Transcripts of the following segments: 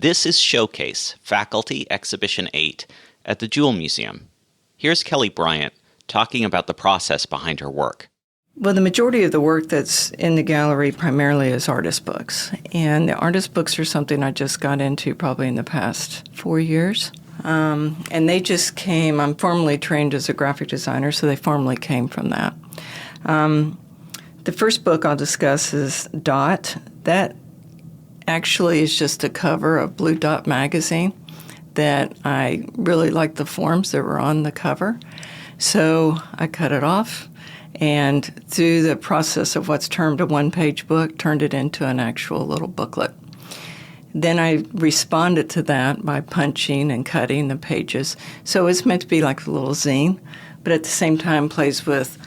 This is Showcase, Faculty Exhibition 8 at the Jule Museum. Here's Kelly Bryant talking about the process behind her work. Well, the majority of the work that's in the gallery primarily is artist books. And the artist books are something I just got into probably in the past 4 years. And they just came, I'm formally trained as a graphic designer, so they formally came from that. The first book I'll discuss is Dot. That actually is just a cover of Blue Dot magazine that I really liked the forms that were on the cover. So I cut it off and through the process of what's termed a one-page book, turned it into an actual little booklet. Then I responded to that by punching and cutting the pages. So it's meant to be like a little zine, but at the same time plays with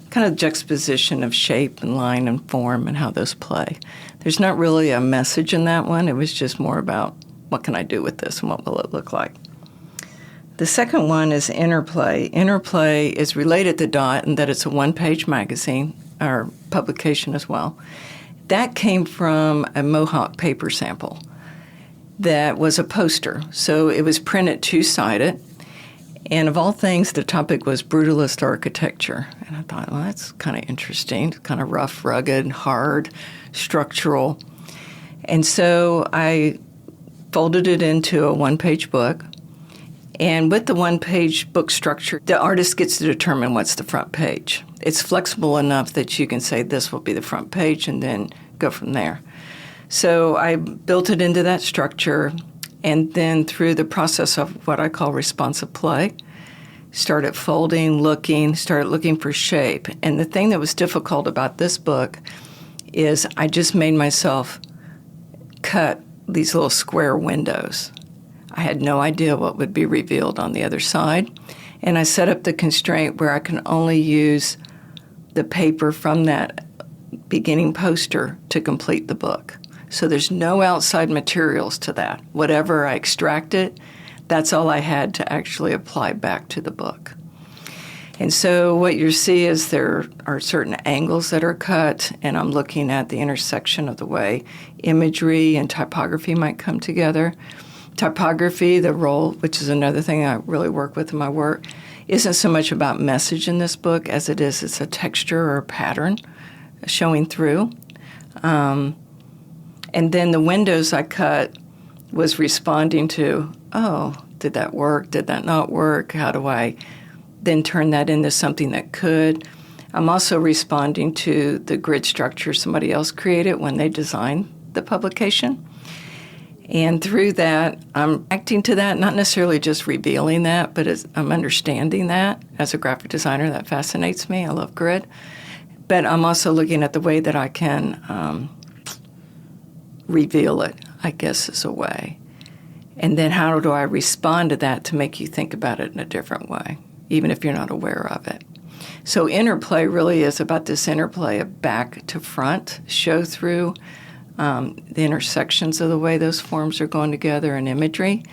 kind of juxtaposition of shape and line and form and how those play. There's not really a message in that one. It was just more about what can I do with this and what will it look like. The second one is Interplay. Interplay is related to Dot in that it's a one-page magazine or publication as well. That came from a Mohawk paper sample that was a poster. So it was printed two-sided. And of all things, the topic was brutalist architecture. And I thought, well, that's kind of interesting, kind of rough, rugged, hard, structural. And so I folded it into a one-page book. And with the one-page book structure, the artist gets to determine what's the front page. It's flexible enough that you can say this will be the front page and then go from there. So I built it into that structure. And then through the process of what I call responsive play, started folding, started looking for shape. And the thing that was difficult about this book is I just made myself cut these little square windows. I had no idea what would be revealed on the other side. And I set up the constraint where I can only use the paper from that beginning poster to complete the book. So there's no outside materials to that. Whatever I extracted, that's all I had to actually apply back to the book. And so what you see is there are certain angles that are cut, and I'm looking at the intersection of the way imagery and typography might come together. Typography, the role, which is another thing I really work with in my work, isn't so much about message in this book as it's a texture or a pattern showing through. And then the windows I cut was responding to, oh, did that work? Did that not work? How do I then turn that into something that could? I'm also responding to the grid structure somebody else created when they designed the publication. And through that, I'm acting to that, not necessarily just revealing that, but I'm understanding that. As a graphic designer, that fascinates me. I love grid. But I'm also looking at the way that I can reveal it, I guess, is a way. And then how do I respond to that to make you think about it in a different way, even if you're not aware of it? So Interplay really is about this interplay of back to front, show through the intersections of the way those forms are going together in imagery.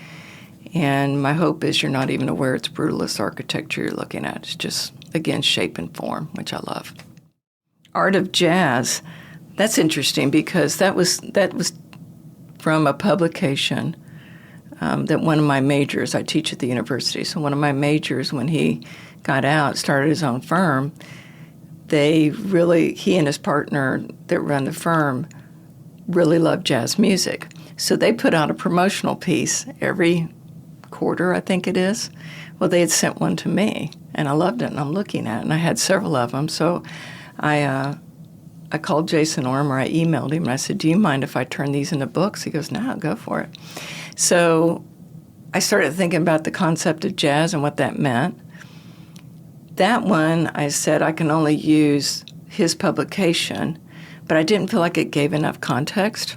And my hope is you're not even aware it's brutalist architecture you're looking at. It's just, again, shape and form, which I love. Art of Jazz. That's interesting because that was from a publication that one of my majors, I teach at the university, so one of my majors, when he got out, started his own firm, he and his partner that run the firm really loved jazz music. So they put out a promotional piece every quarter, I think it is. Well, they had sent one to me, and I loved it, and I'm looking at it, and I had several of them. So I called Jason Orm, or I emailed him, and I said, do you mind if I turn these into books? He goes, no, go for it. So I started thinking about the concept of jazz and what that meant. That one, I said I can only use his publication, but I didn't feel like it gave enough context.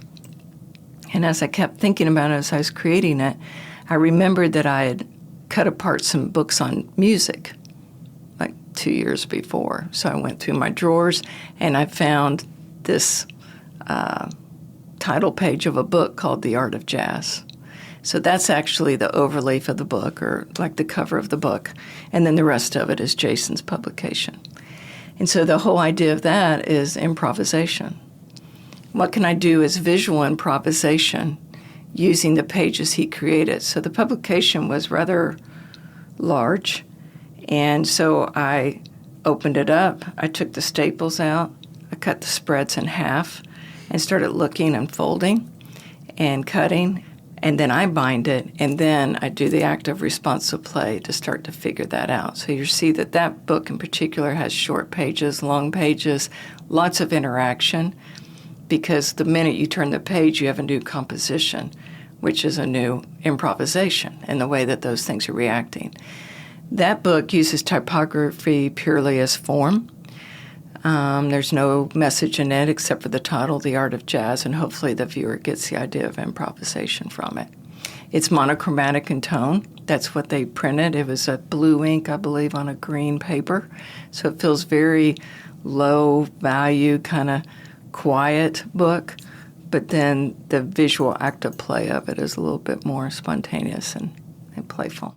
And as I kept thinking about it as I was creating it, I remembered that I had cut apart some books on music 2 years before. So I went through my drawers and I found this title page of a book called The Art of Jazz. So that's actually the overleaf of the book, or like the cover of the book. And then the rest of it is Jason's publication. And so the whole idea of that is improvisation. What can I do as visual improvisation using the pages he created. So the publication was rather large, and so I opened it up. I took the staples out. I cut the spreads in half and started looking and folding and cutting. And then I bind it, and then I do the active responsive play to start to figure that out. So you see that that book in particular has short pages, long pages, lots of interaction, because the minute you turn the page, you have a new composition, which is a new improvisation in the way that those things are reacting. That book uses typography purely as form. There's no message in it except for the title, The Art of Jazz, and hopefully the viewer gets the idea of improvisation from it. It's monochromatic in tone. That's what they printed. It was a blue ink, I believe, on a green paper. So it feels very low value, kind of quiet book. But then the visual active play of it is a little bit more spontaneous and playful.